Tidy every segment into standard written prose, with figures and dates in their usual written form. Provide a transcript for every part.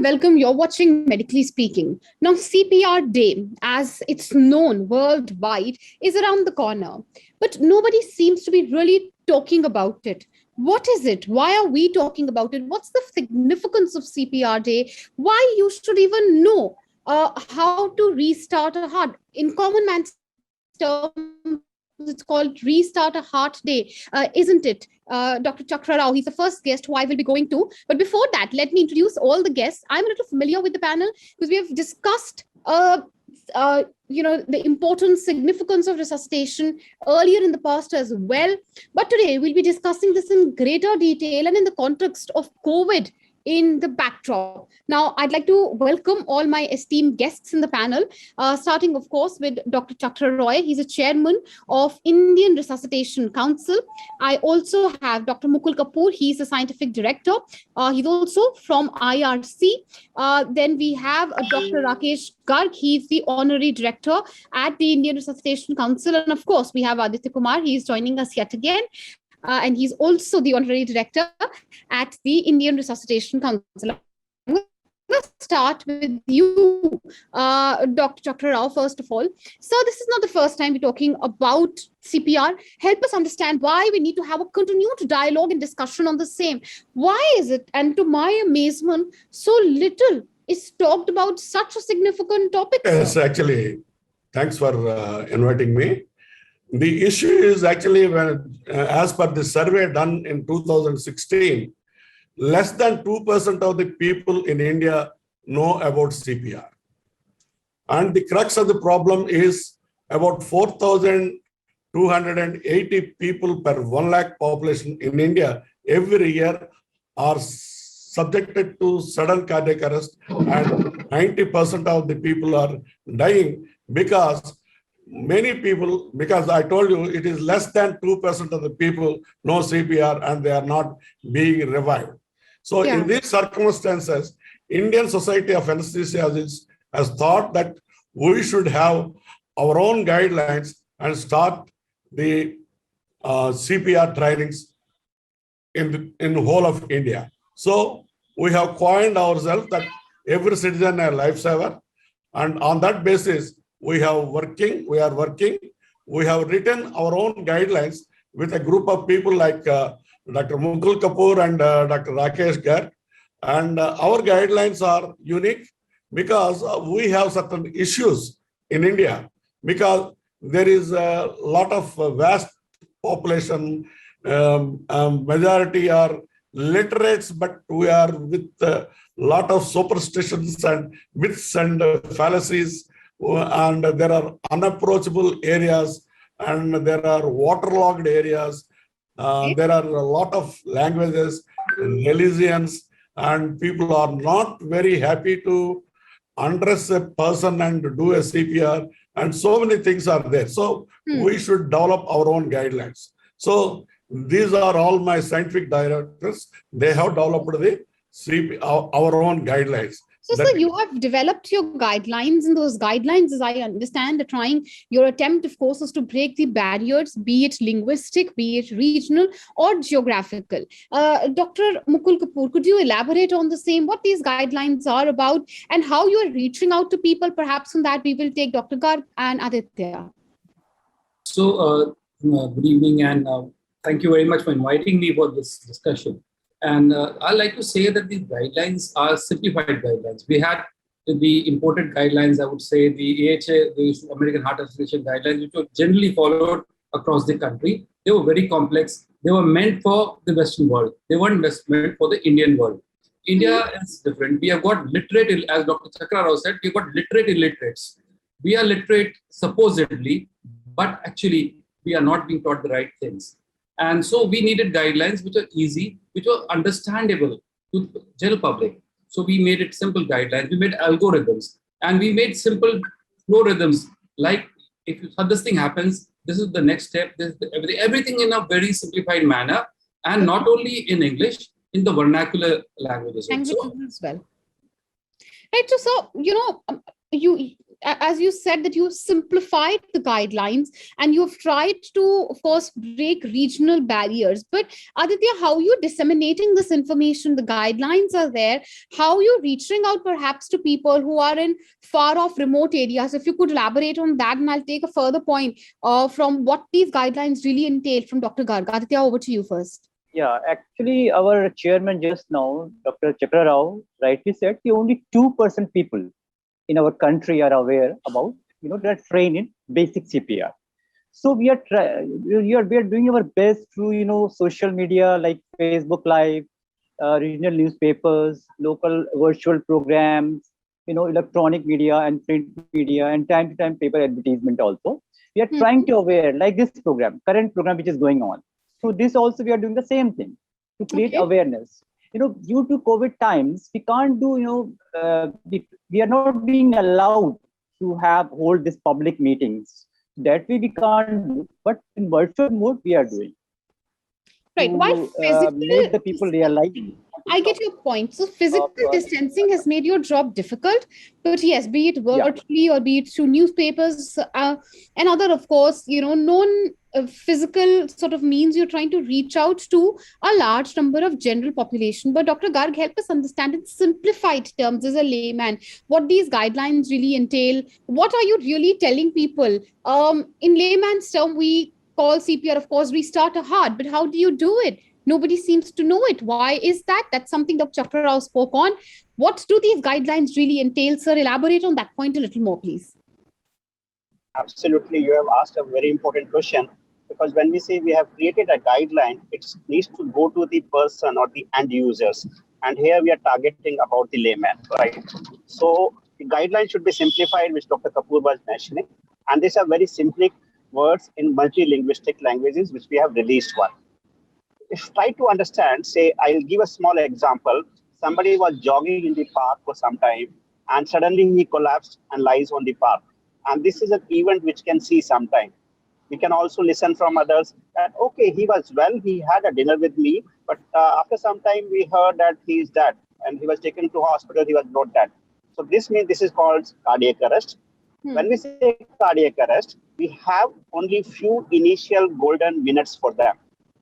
welcome. You're watching Medically Speaking. Now, CPR Day, as it's known worldwide, is around the corner, but nobody seems to be really talking about it. What is it? Why are we talking about it? What's the significance of CPR Day? Why you should even know how to restart a heart? In common man's terms, it's called Restart a Heart Day, isn't it? Dr. Chakra Rao, he's the first guest who I will be going to. But before that, let me introduce all the guests. I'm a little familiar with the panel because we have discussed the important significance of resuscitation earlier in the past as well. But today we'll be discussing this in greater detail and in the context of COVID in the backdrop. Now, I'd like to welcome all my esteemed guests in the panel, starting, of course, with Dr. Chakra Roy. He's a chairman of Indian Resuscitation Council. I also have Dr. Mukul Kapoor. He's a scientific director. He's also from IRC. Then we have Dr. Rakesh Garg. He's the honorary director at the Indian Resuscitation Council. And of course, we have Aditya Kumar. He's joining us yet again. And he's also the honorary director at the Indian Resuscitation Council. I'm going to start with you, Dr. Chakra Rao, first of all. So this is not the first time we're talking about CPR. Help us understand why we need to have a continued dialogue and discussion on the same. Why is it, and to my amazement, so little is talked about such a significant topic? Yes, actually, thanks for inviting me. The issue is actually when, as per the survey done in 2016, less than 2% of the people in India know about CPR. And the crux of the problem is about 4,280 people per 1 lakh population in India every year are subjected to sudden cardiac arrest, and 90% of the people are dying because many people, because I told you it is less than 2% of the people know CPR and they are not being revived. So in these circumstances, Indian Society of Anesthesiologists has thought that we should have our own guidelines and start the CPR trainings in the whole of India. So we have coined ourselves that every citizen a lifesaver, and on that basis, we are working, we have written our own guidelines with a group of people like Dr. Mukul Kapoor and Dr. Rakesh Garg. And our guidelines are unique because we have certain issues in India, because there is a lot of vast population, majority are literates, but we are with a lot of superstitions and myths and fallacies. And there are unapproachable areas, and there are waterlogged areas. There are a lot of languages, religions, and people are not very happy to undress a person and do a CPR, and so many things are there. So we should develop our own guidelines. So these are all my scientific directors. They have developed our own guidelines. So, sir, you have developed your guidelines, and those guidelines, as I understand, are trying, your attempt, of course, is to break the barriers, be it linguistic, be it regional or geographical. Dr. Mukul Kapoor, could you elaborate on the same, what these guidelines are about and how you are reaching out to people? Perhaps on that, we will take Dr. Garg and Aditya. So, good evening, and thank you very much for inviting me for this discussion. And I'd like to say that these guidelines are simplified guidelines. We had the imported guidelines, I would say, the AHA, the American Heart Association guidelines, which were generally followed across the country. They were very complex. They were meant for the Western world. They weren't meant for the Indian world. India is different. We have got literate, as Dr. Chakra Rao said, we've got literate illiterates. We are literate supposedly, but actually we are not being taught the right things. And so we needed guidelines which are easy, which are understandable to the general public. So we made it simple guidelines. We made algorithms, and we made simple flow rhythms. Like if this thing happens, this is the next step. This is everything in a very simplified manner, and not only in English, in the vernacular languages as well. Right. So as you said, that you simplified the guidelines and you've tried to, of course, break regional barriers. But Aditya, how are you disseminating this information? The guidelines are there. How are you reaching out perhaps to people who are in far off remote areas? If you could elaborate on that, and I'll take a further point from what these guidelines really entail from Dr. Garg. Aditya, over to you first. Yeah, actually, our chairman just now, Dr. Chakra Rao, rightly said, the only 2% people in our country are aware about, they're trained in basic CPR. So we are doing our best through, social media like Facebook Live, regional newspapers, local virtual programs, electronic media and print media, and time to time paper advertisement also. We are trying to aware, like this current program which is going on. So this also we are doing the same thing to create awareness. Due to COVID times, we can't do, we are not being allowed to hold these public meetings. That way we can't do, but in virtual mode we are doing. Right. Why make the people realize. I get your point. So physical distancing has made your job difficult, but yes, be it virtually or be it through newspapers and other, of course, non-physical sort of means, you're trying to reach out to a large number of general population. But Dr. Garg, help us understand in simplified terms as a layman, what these guidelines really entail. What are you really telling people? In layman's term, we call CPR, of course, restart a heart, but how do you do it? Nobody seems to know it. Why is that? That's something Dr. Chakra Rao spoke on. What do these guidelines really entail, sir? Elaborate on that point a little more, please. Absolutely. You have asked a very important question, because when we say we have created a guideline, it needs to go to the person or the end users. And here we are targeting about the layman, right? So the guideline should be simplified, which Dr. Kapoor was mentioning. And these are very simple words in multi-linguistic languages, which we have released one. If try to understand, say, I'll give a small example. Somebody was jogging in the park for some time, and suddenly he collapsed and lies on the park. And this is an event which can see sometime. We can also listen from others that, okay, he was well, he had a dinner with me, but after some time we heard that he is dead and he was taken to hospital, he was not dead. So this means this is called cardiac arrest. When we say cardiac arrest, we have only few initial golden minutes for them.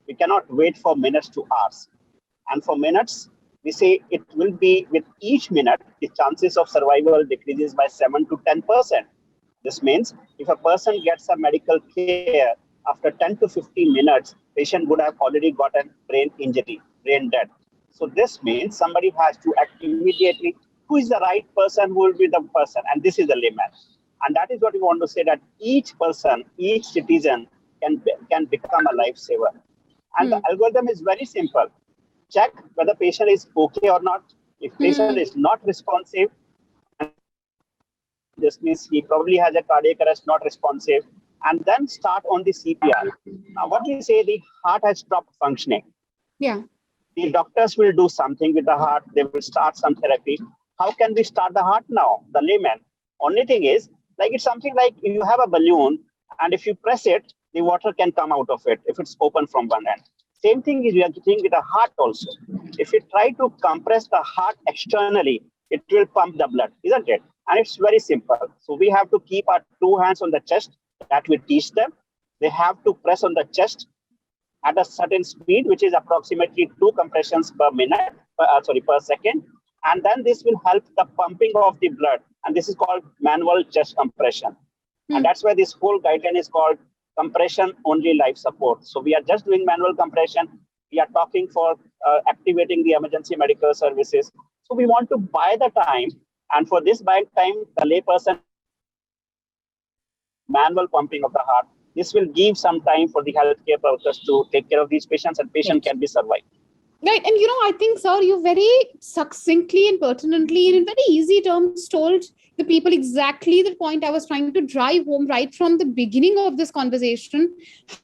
We cannot wait for minutes to hours. And for minutes, we say it will be with each minute, the chances of survival decreases by 7 to 10%. This means if a person gets a medical care, after 10 to 15 minutes, patient would have already gotten brain injury, brain death. So this means somebody has to act immediately. Who is the right person? Who will be the person? And this is the layman. And that is what we want to say, that each person, each citizen can become a lifesaver. And the algorithm is very simple. Check whether patient is okay or not. If patient is not responsive, this means he probably has a cardiac arrest, not responsive, and then start on the CPR. Now, what we say, the heart has stopped functioning. Yeah. The doctors will do something with the heart. They will start some therapy. How can we start the heart now? The layman. Only thing is, like it's something like you have a balloon, and if you press it, the water can come out of it if it's open from one end. Same thing is we are doing with the heart also. If you try to compress the heart externally, it will pump the blood, isn't it? And it's very simple. So we have to keep our 2 hands on the chest. That we teach them. They have to press on the chest at a certain speed, which is approximately 2 compressions per minute, per second. And then this will help the pumping of the blood. And this is called manual chest compression. And that's why this whole guideline is called compression only life support. So we are just doing manual compression. We are talking for activating the emergency medical services. So we want to buy the time. And for this buy time, the layperson manual pumping of the heart. This will give some time for the healthcare workers to take care of these patients, and patient can be survived. Right. And, I think, sir, you very succinctly and pertinently and in very easy terms told the people exactly the point I was trying to drive home right from the beginning of this conversation.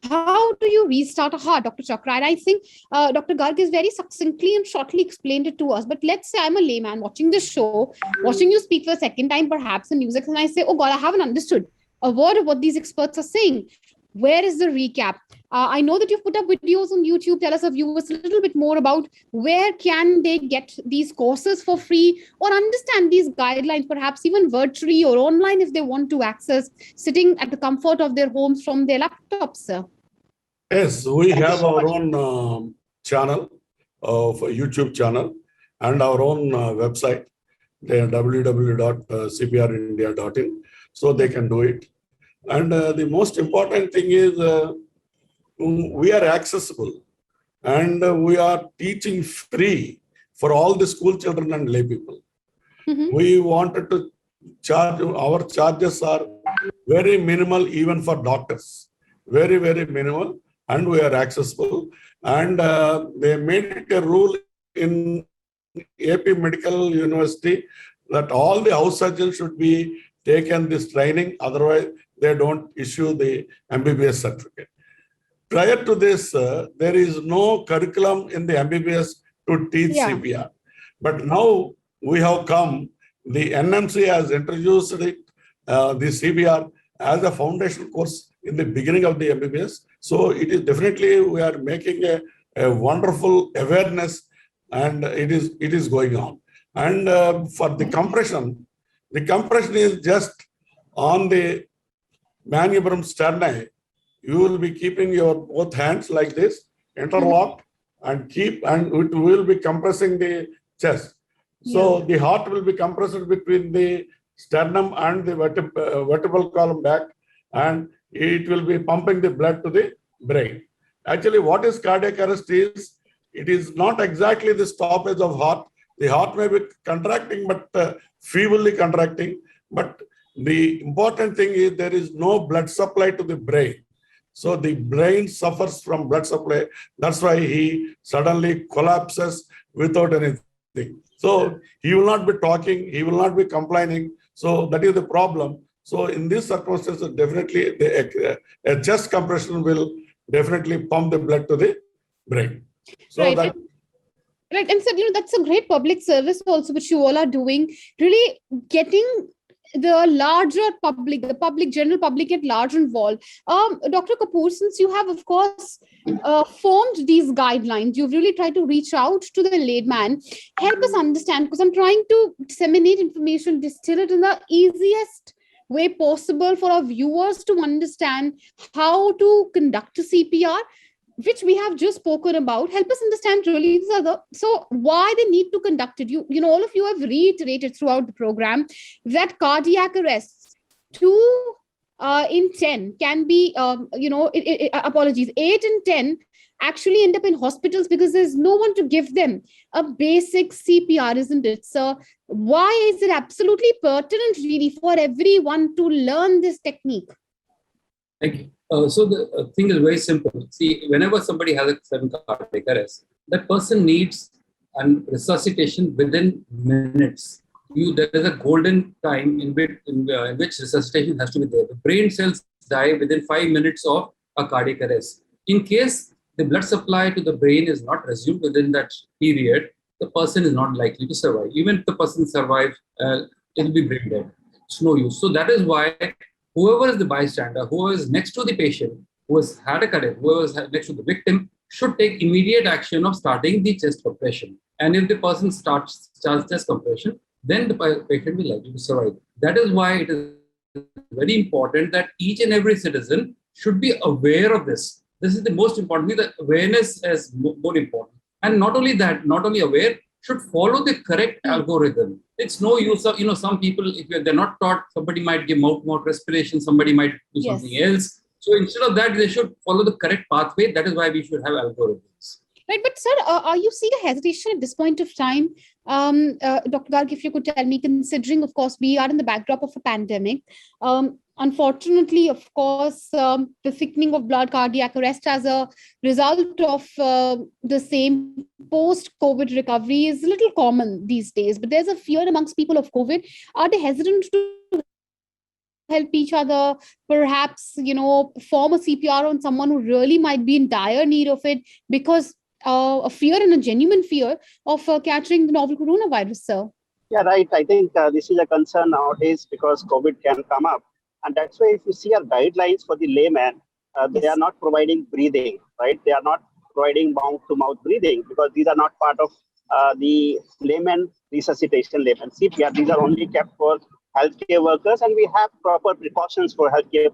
How do you restart a heart, Dr. Chakra? And I think Dr. Garg is very succinctly and shortly explained it to us. But let's say I'm a layman watching this show, watching you speak for a second time, perhaps in NewsX, and I say, oh God, I haven't understood a word of what these experts are saying. Where is the recap? I know that you've put up videos on YouTube. Tell us, our viewers, a little bit more about where can they get these courses for free or understand these guidelines, perhaps even virtually or online if they want to access, sitting at the comfort of their homes from their laptops, sir. Yes, we Thank you have so our much. own channel, YouTube channel, and our own website, www.cprindia.in, so they can do it. And the most important thing is we are accessible, and we are teaching free for all the school children and lay people. Mhm. We wanted to charge, our charges are very minimal even for doctors, very, very minimal, and we are accessible. And they made it a rule in AP Medical University that all the house surgeons should be taken this training, otherwise they don't issue the MBBS certificate. Prior to this, there is no curriculum in the MBBS to teach Yeah. CPR. But now we have come, the NMC has introduced it, the CPR as a foundation course in the beginning of the MBBS. So it is definitely, we are making a wonderful awareness, and it is going on. And for the compression is just on the manubrium sterni. You will be keeping your both hands like this, interlocked, and it will be compressing the chest. So the heart will be compressed between the sternum and the vertebral column back, and it will be pumping the blood to the brain. Actually, what is cardiac arrest is, it is not exactly the stoppage of heart. The heart may be contracting, but feebly contracting. But the important thing is there is no blood supply to the brain. So the brain suffers from blood supply. That's why he suddenly collapses without anything. So he will not be talking, he will not be complaining. So that is the problem. So in these circumstances, definitely a chest compression will definitely pump the blood to the brain. So Right. that. Right. And so, that's a great public service also, which you all are doing, really getting the larger public, the public, general public at large involved. Dr. Kapoor, since you have, of course, formed these guidelines, you've really tried to reach out to the layman. Help us understand, because I'm trying to disseminate information, distill it in the easiest way possible for our viewers to understand how to conduct a CPR, which we have just spoken about. Help us understand really so why they need to conduct it. All of you have reiterated throughout the program that cardiac arrests 2 in 10 can be, apologies, 8 in 10 actually end up in hospitals because there's no one to give them a basic CPR, isn't it? So why is it absolutely pertinent really for everyone to learn this technique? Thank you. So the thing is very simple. See, whenever somebody has a sudden cardiac arrest, that person needs a resuscitation within minutes. There is a golden time in which resuscitation has to be there. The brain cells die within 5 minutes of a cardiac arrest. In case the blood supply to the brain is not resumed within that period, the person is not likely to survive. Even if the person survives, it will be brain dead. It's no use. So that is why whoever is the bystander, whoever is next to the patient, who has had a cardiac, whoever is next to the victim, should take immediate action of starting the chest compression. And if the person starts chest compression, then the patient will likely to survive. That is why it is very important that each and every citizen should be aware of this. This is the most important thing, that awareness is more important. And not only that, not only aware, should follow the correct algorithm. It's no use of, some people, if they're not taught, somebody might give mouth-to-mouth respiration, somebody might do something else. So instead of that, they should follow the correct pathway. That is why we should have algorithms. Right, but sir, are you seeing a hesitation at this point of time? Dr. Garg, if you could tell me, considering, of course, we are in the backdrop of a pandemic. Unfortunately, of course, the thickening of blood, cardiac arrest as a result of the same post-COVID recovery is a little common these days. But there's a fear amongst people of COVID. Are they hesitant to help each other, perhaps, form a CPR on someone who really might be in dire need of it, because a fear and a genuine fear of catching the novel coronavirus, sir? Yeah, right. I think this is a concern nowadays because COVID can come up. And that's why if you see our guidelines for the layman, They are not providing breathing, right? They are not providing mouth-to-mouth breathing because these are not part of the layman resuscitation, layman CPR. These are only kept for healthcare workers, and we have proper precautions for healthcare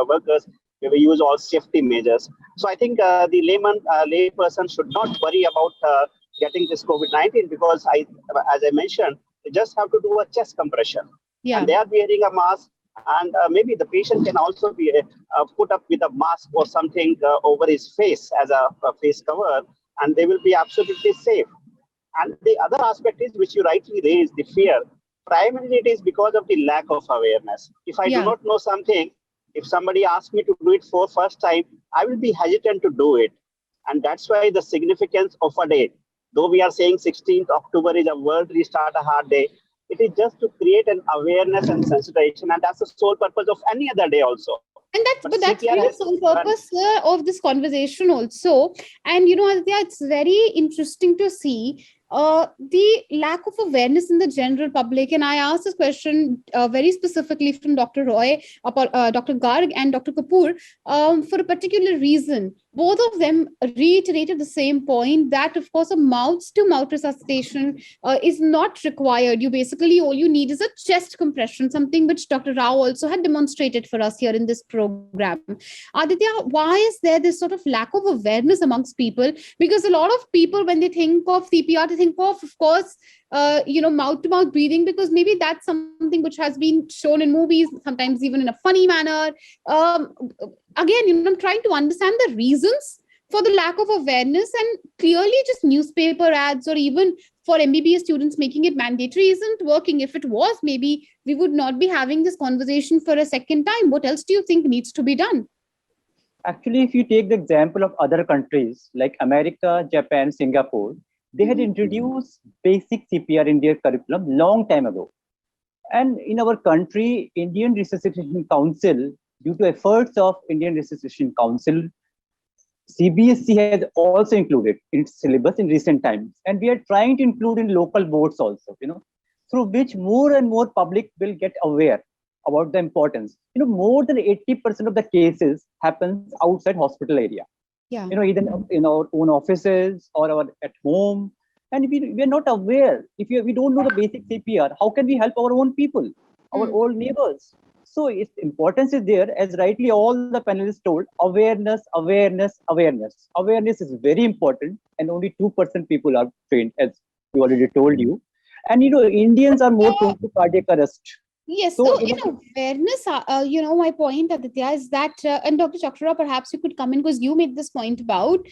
workers. We use all safety measures. So I think the lay person should not worry about getting this COVID-19 because as I mentioned, they just have to do a chest compression, and they are wearing a mask. And maybe the patient can also be put up with a mask or something over his face as a face cover, and they will be absolutely safe. And the other aspect is, which you rightly raised, the fear. Primarily, it is because of the lack of awareness. If I do not know something, if somebody asks me to do it for first time, I will be hesitant to do it. And that's why the significance of a day, though we are saying 16th October is a World Restart a Heart Day, it is just to create an awareness and sensitization, and that's the sole purpose of any other day also. And that's really the sole purpose of this conversation also. And Aditya, it's very interesting to see the lack of awareness in the general public. And I asked this question very specifically from Dr. Roy, Dr. Garg and Dr. Kapoor for a particular reason. Both of them reiterated the same point that, of course, a mouth-to-mouth resuscitation is not required. All you need is a chest compression, something which Dr. Rao also had demonstrated for us here in this program. Aditya, why is there this sort of lack of awareness amongst people? Because a lot of people, when they think of CPR, they think of course, mouth-to-mouth breathing, because maybe that's something which has been shown in movies, sometimes even in a funny manner. Again, I'm trying to understand the reasons for the lack of awareness, and clearly just newspaper ads or even for MBBS students making it mandatory isn't working. If it was, maybe we would not be having this conversation for a second time. What else do you think needs to be done? Actually, if you take the example of other countries like America, Japan, Singapore, they had introduced basic CPR in their curriculum long time ago. And in our country, Indian Resuscitation Council, due to efforts of Indian Resuscitation Council, CBSE has also included in its syllabus in recent times. And we are trying to include in local boards also, through which more and more public will get aware about the importance. More than 80% of the cases happens outside hospital area. Yeah. Either in our own offices or at home. And we are not aware. If we don't know the basic CPR, how can we help our own people, our old neighbors? So its importance is there, as rightly all the panelists told, awareness. Awareness is very important, and only 2% people are trained, as we already told you. And Indians are more prone to cardiac arrest. Yes, so in awareness, my point, Aditya, is that, and Dr. Chakra, perhaps you could come in because you made this point about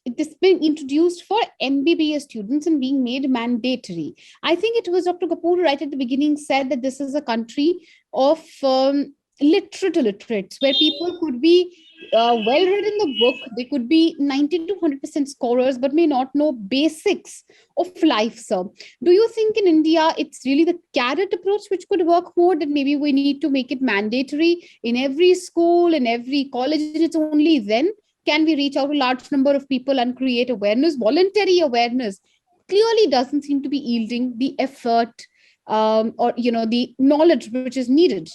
this being introduced for MBBS students and being made mandatory. I think it was Dr. Kapoor right at the beginning said that this is a country of literate illiterates, where people could be well-read in the book, they could be 90 to 100% scorers, but may not know basics of life, sir. Do you think in India, it's really the carrot approach which could work more, that maybe we need to make it mandatory in every school, in every college, and it's only then can we reach out to a large number of people and create awareness? Voluntary awareness clearly doesn't seem to be yielding the effort or the knowledge which is needed.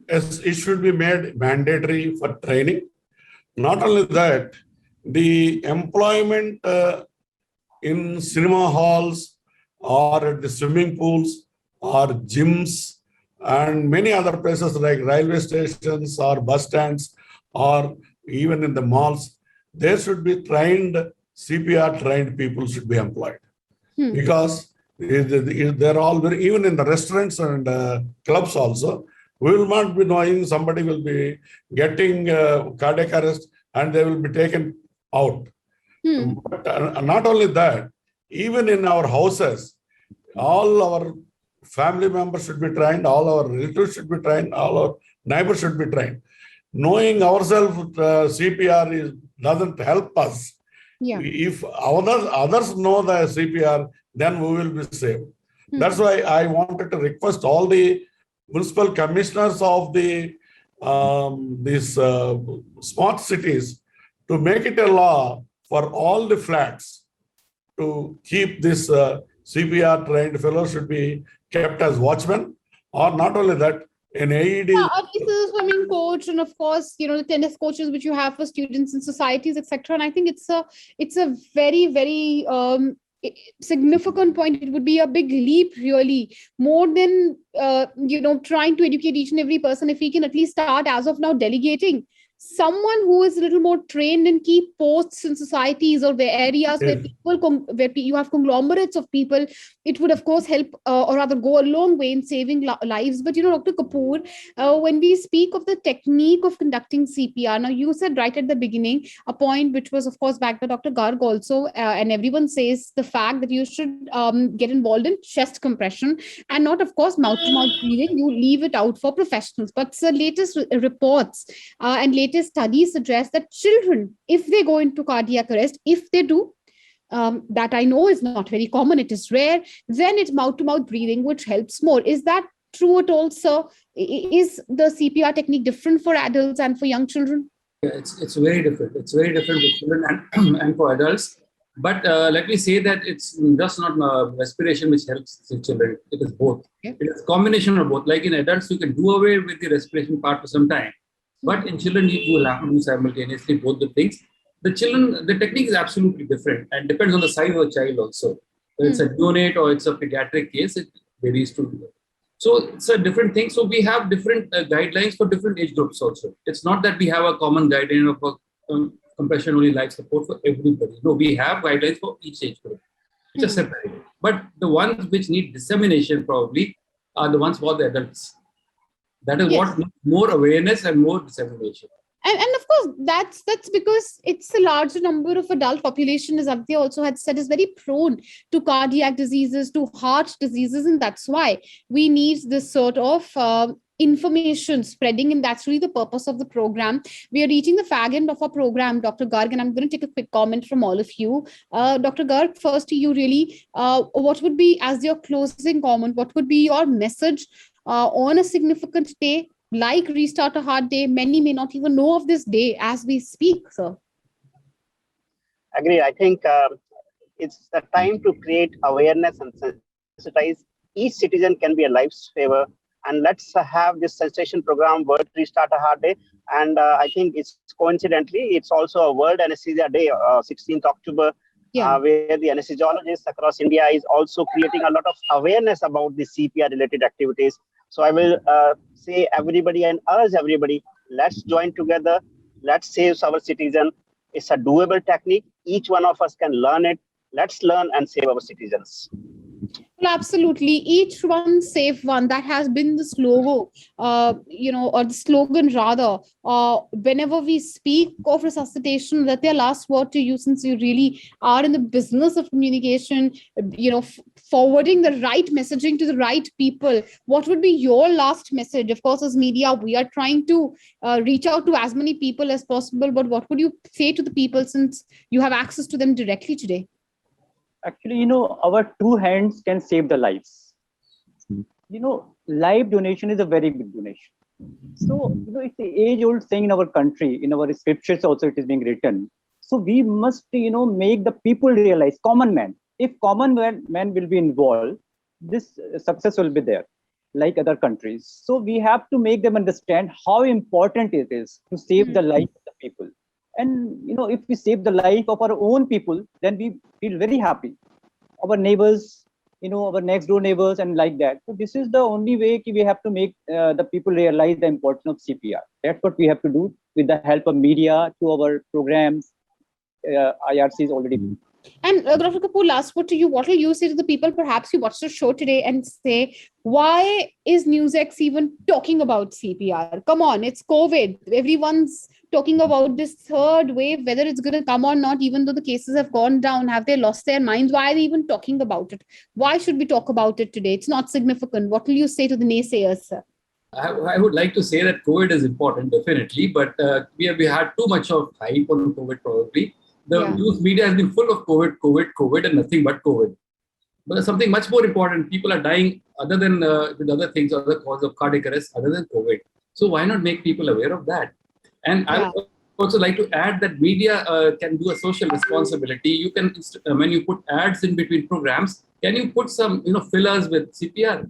Yes, it should be made mandatory for training. Not only that, the employment in cinema halls or at the swimming pools or gyms and many other places like railway stations or bus stands or even in the malls, there should be CPR trained people should be employed. Because they're all very, even in the restaurants and clubs also, we will not be knowing somebody will be getting cardiac arrest and they will be taken out. But not only that, even in our houses, all our family members should be trained, all our relatives should be trained, all our neighbors should be trained. Knowing ourselves CPR doesn't help us. Yeah. If others know the CPR, then we will be safe. That's why I wanted to request all the municipal commissioners of these smart cities to make it a law for all the flats to keep this CPR trained fellows should be kept as watchmen, or not only that, An AED. At least the swimming coach, and of course, the tennis coaches which you have for students in societies, etc. And I think it's a very, very significant point. It would be a big leap, really, more than trying to educate each and every person. If we can at least start as of now delegating someone who is a little more trained in key posts in societies or where areas where Yes. you have conglomerates of people, it would of course help, or rather go a long way in saving lives. But Dr. Kapoor, when we speak of the technique of conducting CPR, now you said right at the beginning a point which was of course backed by Dr. Garg also, and everyone says the fact that you should get involved in chest compression and not of course mouth to mouth breathing. You leave it out for professionals. But the latest reports and latest studies suggest that children, if they go into cardiac arrest, if they do, that I know is not very common, it is rare, then it's mouth to mouth breathing which helps more. Is that true at all, sir? Is the CPR technique different for adults and for young children? Yeah, it's very different. It's very different for children and, and for adults. But let me say that it's just not respiration which helps the children. It is both. Okay. It is a combination of both. Like in adults, you can do away with the respiration part for some time. But in children, you will have to do simultaneously both the things. The children, the technique is absolutely different and depends on the size of the child also. Whether it's a neonate or it's a pediatric case, it varies too. So it's a different thing. So we have different guidelines for different age groups also. It's not that we have a common guideline of compression only life support for everybody. No, we have guidelines for each age group, which are separated. But the ones which need dissemination probably are the ones for the adults. That is what needs more awareness and more dissemination. And of course, that's because it's a larger number of adult population, as Abdi also had said, is very prone to cardiac diseases, to heart diseases, and that's why we need this sort of information spreading, and that's really the purpose of the program. We are reaching the fag end of our program, Dr. Garg, and I'm going to take a quick comment from all of you. Dr. Garg, first to you really, what would be, as your closing comment, what would be your message on a significant day like Restart a Heart Day? Many may not even know of this day as we speak, sir. Agree. I think it's the time to create awareness and sensitize. Each citizen can be a lifesaver. And let's have this sensation program, World Restart a Heart Day. And I think it's coincidentally, it's also a World Anesthesia Day, 16th October, where the anesthesiologists across India is also creating a lot of awareness about the CPR related activities. So I will say everybody and urge everybody, let's join together. Let's save our citizen. It's a doable technique. Each one of us can learn it. Let's learn and save our citizens. Well, absolutely. Each one save one. That has been the slogan, or the slogan rather. Whenever we speak of resuscitation, let their last word to you, since you really are in the business of communication, forwarding the right messaging to the right people. What would be your last message? Of course, as media, we are trying to reach out to as many people as possible. But what would you say to the people, since you have access to them directly today? Actually, our two hands can save the lives. Life donation is a very big donation. So, it's the age-old saying in our country, in our scriptures also it is being written. So we must, make the people realize, common man. If common man will be involved, this success will be there, like other countries. So we have to make them understand how important it is to save the life of the people. And, if we save the life of our own people, then we feel very happy. Our neighbors, our next door neighbors and like that. So this is the only way we have to make the people realize the importance of CPR. That's what we have to do with the help of media, to our programs. IRC is already doing. And Dr. Kapoor, last word to you. What will you say to the people? Perhaps you watch the show today and say, why is NewsX even talking about CPR? Come on, it's COVID. Everyone's talking about this third wave, whether it's going to come or not, even though the cases have gone down. Have they lost their minds? Why are they even talking about it? Why should we talk about it today? It's not significant. What will you say to the naysayers, sir? I would like to say that COVID is important, definitely, but we had too much of hype on COVID probably. The news media has been full of COVID, and nothing but COVID. But there's something much more important. People are dying other than with other things, other causes of cardiac arrest other than COVID. So why not make people aware of that? And I would also like to add that media can do a social responsibility. You can, when you put ads in between programs, can you put some fillers with CPR?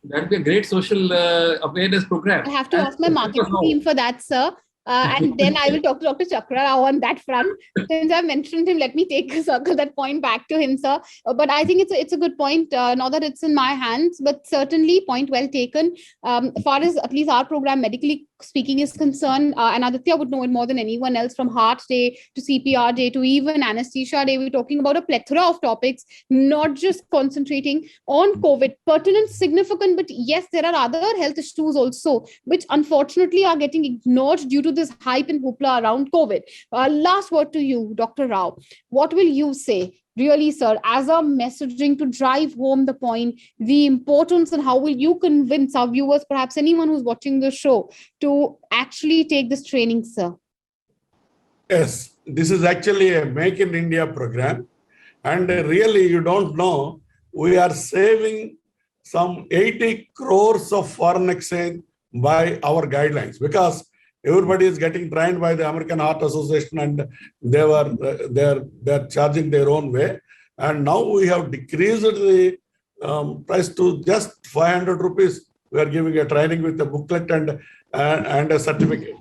That'd be a great social awareness program. I have to ask my marketing team for that, sir. And then I will talk to Dr. Chakra Rao on that front. Since I mentioned him, let me circle that point back to him, sir. But I think it's a good point. Not that it's in my hands, but certainly point well taken. As far as at least our program, medically speaking, is concerned, and Aditya would know it more than anyone else, from Heart Day to CPR Day to even Anesthesia Day. We're talking about a plethora of topics, not just concentrating on COVID. Pertinent, significant, but yes, there are other health issues also, which unfortunately are getting ignored due to this hype and hoopla around COVID. Last word to you, Dr. Rao. What will you say, really, sir, as a messaging to drive home the point, the importance, and how will you convince our viewers, perhaps anyone who's watching the show, to actually take this training, sir? Yes, this is actually a Make in India program. And really, you don't know, we are saving some 80 crores of foreign exchange by our guidelines, because everybody is getting trained by the American Heart Association, and they're charging their own way. And now we have decreased the price to just 500 rupees. We are giving a training with a booklet and a certificate.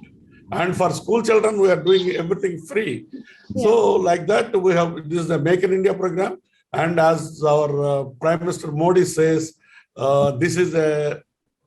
And for school children, we are doing everything free. Yeah. So like that, we have, this is a Make in India program. And as our Prime Minister Modi says, this is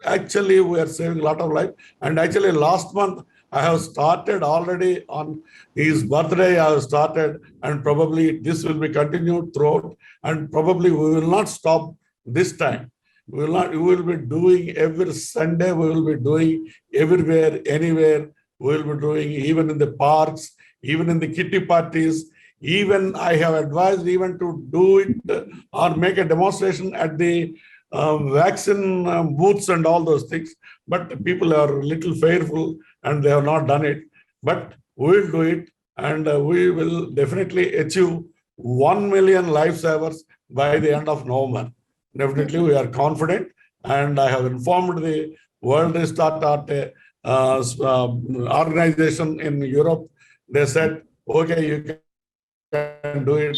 actually, we are saving a lot of life. And actually, last month, I have started already on his birthday. I have started, and probably this will be continued throughout. And probably we will not stop this time. We will be doing every Sunday. We will be doing everywhere, anywhere. We will be doing even in the parks, even in the kitty parties. Even I have advised even to do it or make a demonstration at the vaccine booths and all those things, but people are a little fearful and they have not done it. But we will do it, and we will definitely achieve 1 million lifesavers by the end of November. Definitely, we are confident, and I have informed the World Restart Art organization in Europe. They said, okay, you can do it,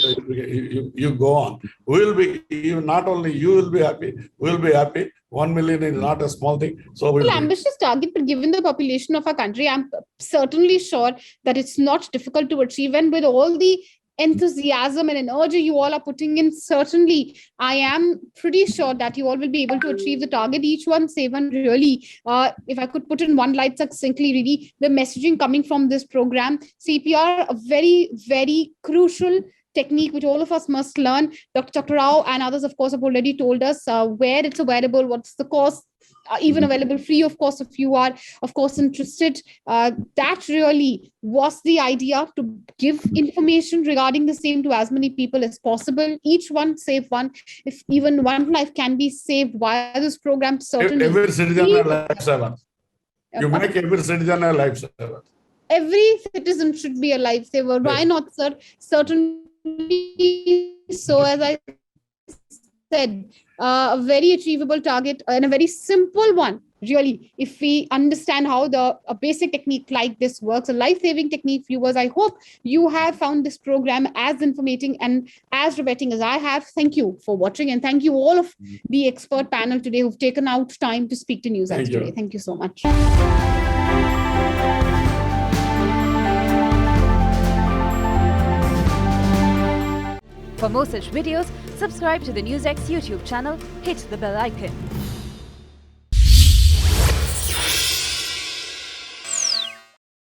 you go on. We will be, not only you will be happy, we will be happy. 1 million is not a small thing. So well, ambitious target, but given the population of our country, I'm certainly sure that it's not difficult to achieve. And with all the enthusiasm and energy you all are putting in, certainly I am pretty sure that you all will be able to achieve the target. Each one save one, really. If I could put in one light succinctly, really, the messaging coming from this program, CPR, a very, very crucial technique which all of us must learn. Dr. Chakra Rao and others, of course, have already told us where it's available, what's the cost, even available free, of course, if you are, of course, interested. That really was the idea, to give information regarding the same to as many people as possible. Each one save one. If even one life can be saved via this program, certainly. Every citizen a lifesaver. You make every citizen a lifesaver. Every citizen should be a lifesaver. Why not, sir? Certainly. So, as I said, a very achievable target and a very simple one, really. If we understand how a basic technique like this works, a life-saving technique, viewers, I hope you have found this program as informating and as riveting as I have. Thank you for watching, and thank you all of the expert panel today who've taken out time to speak to NewsX today. Thank you so much. For more such videos, subscribe to the NewsX YouTube channel, hit the bell icon.